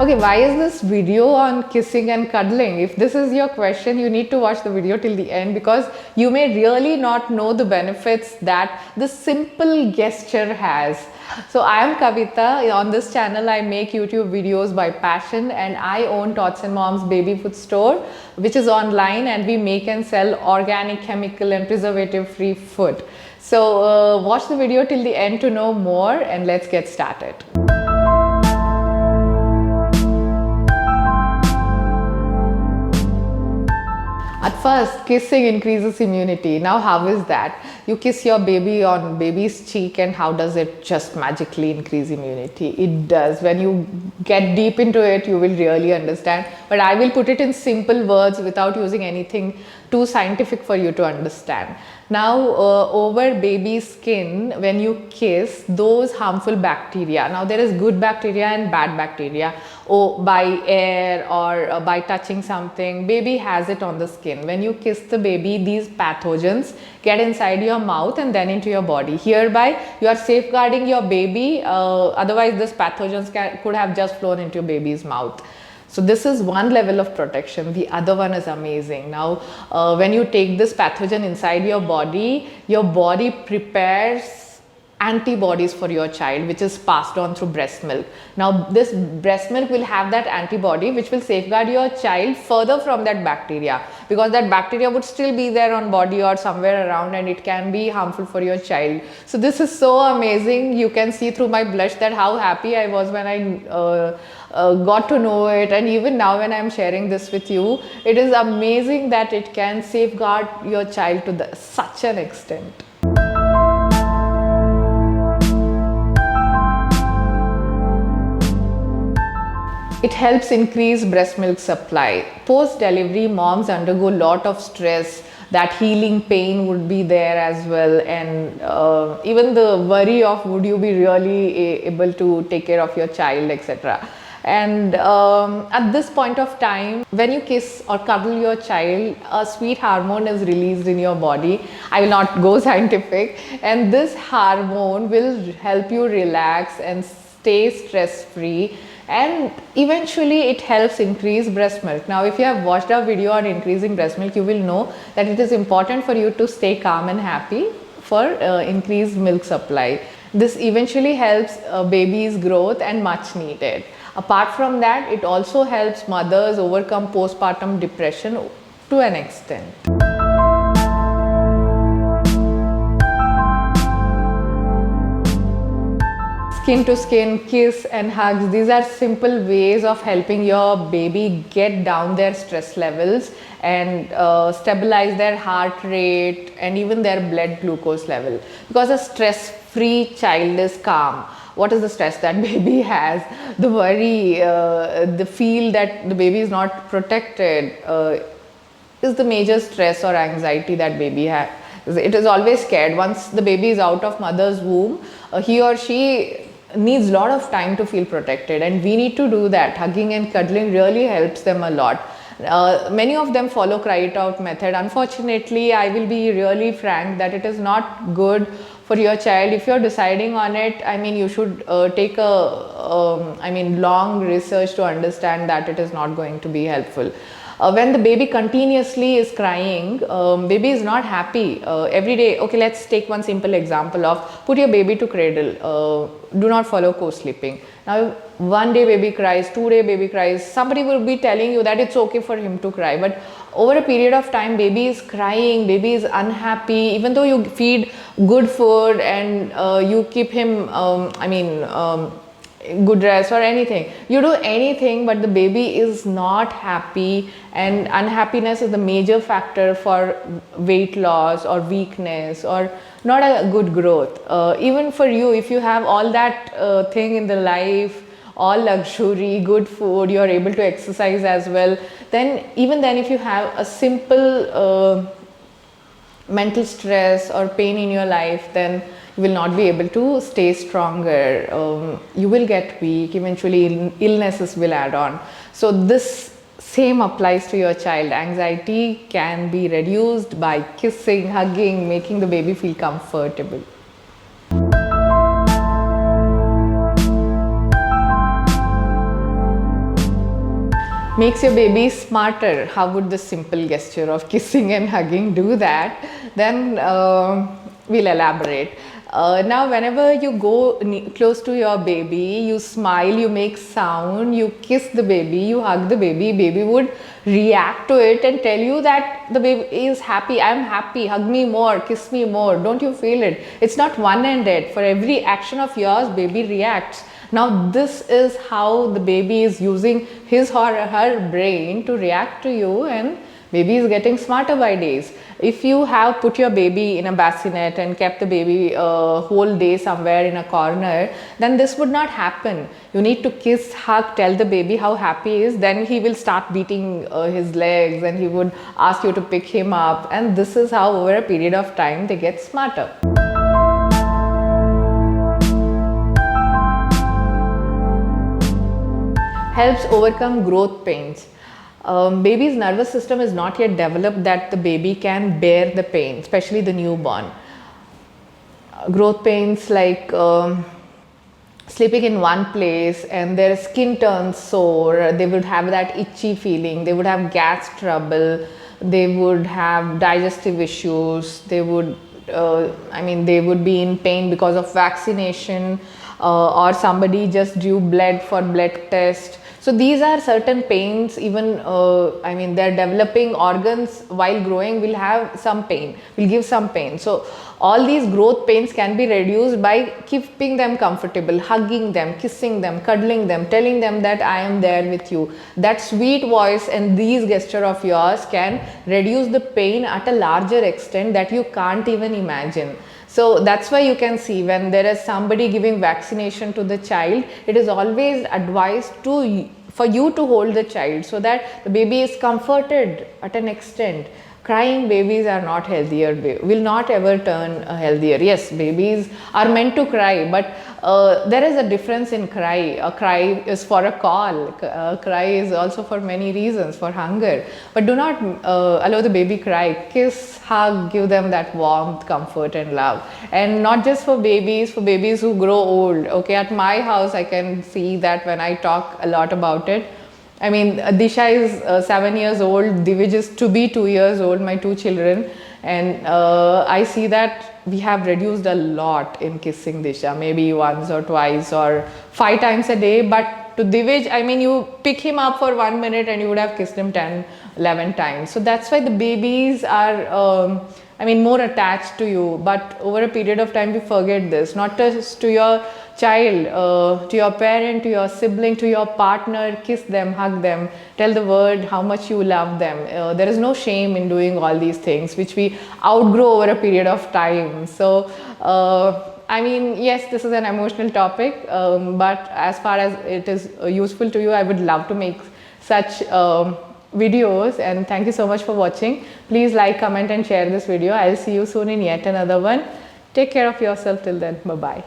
Okay, why is this video on kissing and cuddling? If this is your question, you need to watch the video till the end, because you may really not know the benefits that this simple gesture has. So I am Kavitha. On this channel, I make YouTube videos by passion, and I own Tots and Moms baby food store, which is online, and we make and sell organic, chemical and preservative free food. So watch the video till the end to know more, and let's get started. At first, kissing increases immunity. Now, how is that? You kiss your baby on baby's cheek, and how does it just magically increase immunity? It does. When you get deep into it, you will really understand. But I will put it in simple words without using anything too scientific for you to understand. Now, over baby's skin, when you kiss, those harmful bacteria, now there is good bacteria and bad bacteria, by air or by touching something, baby has it on the skin. When you kiss the baby, these pathogens get inside your mouth and then into your body. Hereby, you are safeguarding your baby, otherwise these pathogens could have just flown into your baby's mouth. So this is one level of protection. The other one is amazing. Now, when you take this pathogen inside your body prepares antibodies for your child, which is passed on through breast milk. Now, this breast milk will have that antibody, which will safeguard your child further from that bacteria, because that bacteria would still be there on body or somewhere around, and it can be harmful for your child. So this is so amazing. You can see through my blush that how happy I was when I got to know it, and even now when I'm sharing this with you, it is amazing that it can safeguard your child to such an extent. It helps increase breast milk supply. Post-delivery, moms undergo a lot of stress. That healing pain would be there as well, and even the worry of would you be really able to take care of your child, etc. And at this point of time, when you kiss or cuddle your child, a sweet hormone is released in your body. I will not go scientific, and this hormone will help you relax and stay stress-free, and eventually it helps increase breast milk. Now, if you have watched our video on increasing breast milk, you will know that it is important for you to stay calm and happy for increased milk supply. This eventually helps baby's growth, and much needed. Apart from that, it also helps mothers overcome postpartum depression to an extent. Skin to skin, kiss and hugs, these are simple ways of helping your baby get down their stress levels and stabilize their heart rate and even their blood glucose level. Because a stress-free child is calm. What is the stress that baby has? The worry, the feel that the baby is not protected is the major stress or anxiety that baby has. It is always scared. Once the baby is out of mother's womb, he or she needs a lot of time to feel protected, and we need to do that. Hugging and cuddling really helps them a lot. Many of them follow cry it out method. Unfortunately, I will be really frank that it is not good for your child. If you're deciding on it, I mean, you should take long research to understand that it is not going to be helpful. When the baby continuously is crying, baby is not happy every day. Okay, let's take one simple example of put your baby to cradle. Do not follow co-sleeping. Now, one day baby cries, 2 day baby cries. Somebody will be telling you that it's okay for him to cry, but over a period of time, baby is crying, baby is unhappy. Even though you feed good food and you keep him, good rest or anything, you do anything, but the baby is not happy, and unhappiness is the major factor for weight loss or weakness or not a good growth. Even for you, if you have all that thing in the life, all luxury, good food, you are able to exercise as well, then even then if you have a simple mental stress or pain in your life, then you will not be able to stay stronger. You will get weak. Eventually illnesses will add on. So this same applies to your child. Anxiety can be reduced by kissing, hugging, making the baby feel comfortable. makes your baby smarter. How would the simple gesture of kissing and hugging do that? Then we'll elaborate. Now, whenever you go close to your baby, you smile, you make sound, you kiss the baby, you hug the baby, baby would react to it and tell you that the baby is happy. I'm happy, hug me more, kiss me more. Don't you feel it? It's not one-ended. For every action of yours, baby reacts. Now, this is how the baby is using his or her brain to react to you, and baby is getting smarter by days. If you have put your baby in a bassinet and kept the baby whole day somewhere in a corner, then this would not happen. You need to kiss, hug, tell the baby how happy he is, then he will start beating his legs and he would ask you to pick him up, and this is how over a period of time they get smarter. Helps overcome growth pains. Baby's nervous system is not yet developed that the baby can bear the pain, especially the newborn. Growth pains like sleeping in one place and their skin turns sore, they would have that itchy feeling, they would have gas trouble, they would have digestive issues, they would they would be in pain because of vaccination, or somebody just drew blood for blood test. So these are certain pains. Even their developing organs while growing will have some pain, will give some pain. So all these growth pains can be reduced by keeping them comfortable, hugging them, kissing them, cuddling them, telling them that I am there with you. That sweet voice and these gesture of yours can reduce the pain at a larger extent that you can't even imagine. So that's why you can see when there is somebody giving vaccination to the child, it is always advised for you to hold the child so that the baby is comforted at an extent. Crying babies are not healthier, will not ever turn healthier. Yes, babies are meant to cry, but there is a difference in cry. A cry is for a call, a cry is also for many reasons, for hunger. But do not allow the baby cry. Kiss, hug, give them that warmth, comfort and love. And not just for babies who grow old. Okay, at my house I can see that when I talk a lot about it. I mean, Disha is 7 years old, Divij is to be 2 years old, my two children, and I see that we have reduced a lot in kissing Disha, maybe once or twice or 5 times a day. But to Divij, I mean, you pick him up for 1 minute and you would have kissed him 10, 11 times. So that's why the babies are more attached to you. But over a period of time, you forget this, not just to your child, to your parent, to your sibling, to your partner. Kiss them, hug them, tell the world how much you love them. There is no shame in doing all these things, which we outgrow over a period of time. So yes, this is an emotional topic, but as far as it is useful to you, I would love to make such videos. And thank you so much for watching. Please like, comment and share this video. I'll see you soon in yet another one. Take care of yourself till then. Bye bye.